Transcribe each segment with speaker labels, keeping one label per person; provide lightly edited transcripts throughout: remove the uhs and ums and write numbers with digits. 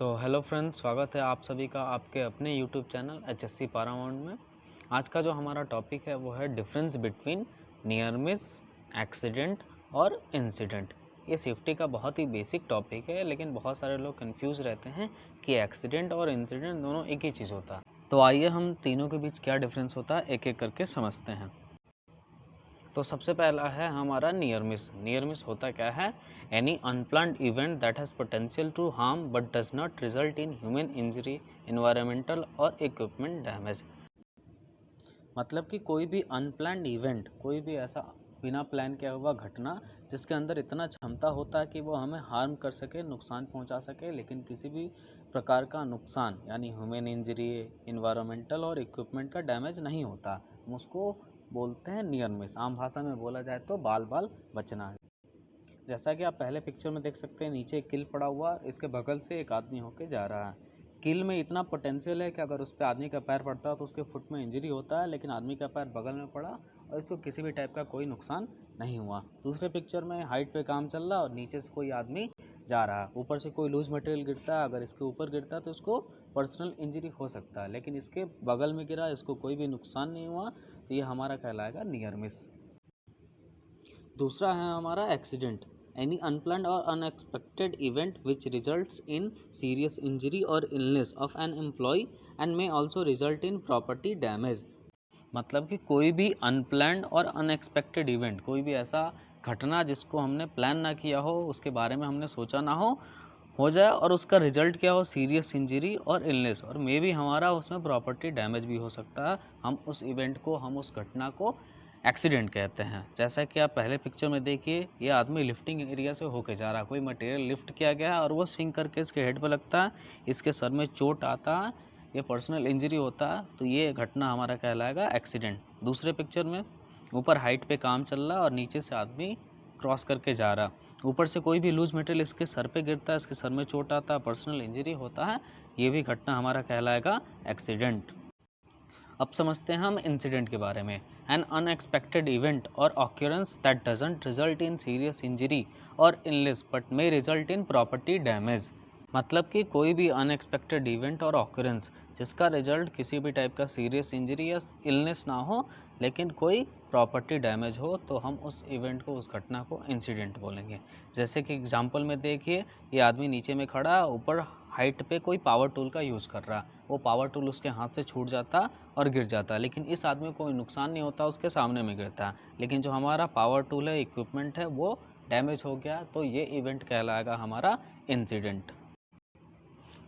Speaker 1: Hello friends, स्वागत है आप सभी का आपके अपने यूट्यूब चैनल HSC पारामाउंट में। आज का जो हमारा टॉपिक है वो है difference between near miss, accident और इंसिडेंट। ये सेफ्टी का बहुत ही बेसिक टॉपिक है, लेकिन बहुत सारे लोग कंफ्यूज रहते हैं कि एक्सीडेंट और इंसिडेंट दोनों एक ही चीज़ होता है। तो आइए हम तीनों के बीच क्या डिफरेंस होता है एक एक करके समझते हैं। तो सबसे पहला है हमारा नियर मिस। नियर मिस होता क्या है? Any unplanned event that has potential to harm but does not result in human injury, environmental और इक्विपमेंट डैमेज। मतलब कि कोई भी अनप्लान्ड इवेंट, कोई भी ऐसा बिना प्लान किया हुआ घटना जिसके अंदर इतना क्षमता होता है कि वो हमें हार्म कर सके, नुकसान पहुंचा सके, लेकिन किसी भी प्रकार का नुकसान यानी ह्यूमन इंजरी, इन्वायरमेंटल और इक्विपमेंट का डैमेज नहीं होता, हम उसको बोलते हैं नियर मिस। आम भाषा में बोला जाए तो बाल बाल बचना है। जैसा कि आप पहले पिक्चर में देख सकते हैं, नीचे एक किल पड़ा हुआ, इसके बगल से एक आदमी होके जा रहा है। किल में इतना पोटेंशियल है कि अगर उस पर आदमी का पैर पड़ता है तो उसके फुट में इंजरी होता है, लेकिन आदमी का पैर बगल में पड़ा और इसको किसी भी टाइप का कोई नुकसान नहीं हुआ। दूसरे पिक्चर में हाइट पे काम चल रहा है और नीचे से कोई आदमी जा रहा है, ऊपर से कोई लूज मटेरियल गिरता है, अगर इसके ऊपर गिरता है तो इसको पर्सनल इंजरी हो सकता है, लेकिन इसके बगल में गिरा, इसको कोई भी नुकसान नहीं हुआ, तो ये हमारा कहलाएगा नियर मिस। दूसरा है हमारा accident. Any unplanned or unexpected event which results in serious injury or illness of an employee and may also result in property damage. मतलब कि कोई भी अनप्लान्ड और अनएक्सपेक्टेड इवेंट, कोई भी ऐसा घटना जिसको हमने प्लान ना किया हो, उसके बारे में हमने सोचा ना हो जाए और उसका रिजल्ट क्या हो, सीरियस इंजरी और इलनेस, और मे भी हमारा उसमें प्रॉपर्टी डैमेज भी हो सकता है। हम उस इवेंट को, हम उस घटना को एक्सीडेंट कहते हैं। जैसा कि आप पहले पिक्चर में देखिए, ये आदमी लिफ्टिंग एरिया से होके जा रहा है, कोई मटेरियल लिफ्ट किया गया है और वो स्विंग करके इसके हेड पर लगता है, इसके सर में चोट आता है, ये पर्सनल इंजरी होता है, तो ये घटना हमारा कहलाएगा एक्सीडेंट। दूसरे पिक्चर में ऊपर हाइट पे काम चल रहा है और नीचे से आदमी क्रॉस करके जा रहा है, ऊपर से कोई भी लूज मटेरियल इसके सर पे गिरता है, इसके सर में चोट आता है, पर्सनल इंजरी होता है, ये भी घटना हमारा कहलाएगा एक्सीडेंट। अब समझते हैं हम इंसिडेंट के बारे में। An unexpected event or occurrence that doesn't result in serious injury or illness but may result in property damage. मतलब कि कोई भी अनएक्सपेक्टेड इवेंट और ऑक्यूरेंस जिसका रिजल्ट किसी भी टाइप का सीरियस इंजरी या इलनेस ना हो, लेकिन कोई प्रॉपर्टी डैमेज हो, तो हम उस इवेंट को, उस घटना को इंसिडेंट बोलेंगे। जैसे कि एग्जांपल में देखिए, ये आदमी नीचे में खड़ा है, ऊपर हाइट पे कोई पावर टूल का यूज़ कर रहा है, वो पावर टूल उसके हाथ से छूट जाता और गिर जाता है, लेकिन इस आदमी को कोई नुकसान नहीं होता, उसके सामने में गिरता है, लेकिन जो हमारा पावर टूल है, इक्विपमेंट है, वो डैमेज हो गया, तो ये इवेंट कहलाएगा हमारा incident.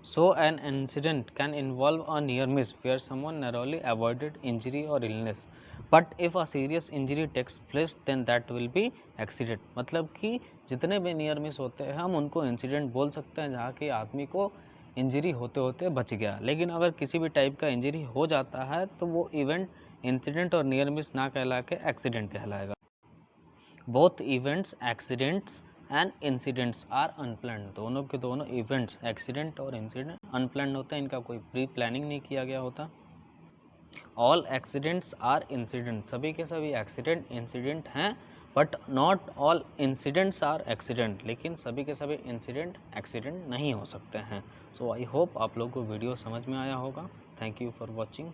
Speaker 1: So an incident can involve a near miss where someone narrowly avoided injury or illness, but if a serious injury takes place then that will be accident। मतलब कि जितने भी नियर मिस होते हैं हम उनको इंसिडेंट बोल सकते हैं, जहाँ कि आदमी को इंजरी होते होते बच गया, लेकिन अगर किसी भी टाइप का इंजरी हो जाता है तो वो इवेंट इंसिडेंट और नियर मिस ना कहला के एक्सीडेंट कहलाएगा। Both events, accidents and incidents are unplanned. दोनों के दोनों इवेंट्स, एक्सीडेंट और इंसिडेंट, अनप्लान्ड होते हैं, इनका कोई प्री प्लानिंग नहीं किया गया होता। All accidents are incident. सभी के सभी एक्सीडेंट इंसिडेंट हैं, but not all incidents are accident. लेकिन सभी के सभी इंसिडेंट एक्सीडेंट नहीं हो सकते हैं। सो आई होप आप लोग को वीडियो समझ में आया होगा। Thank you for watching.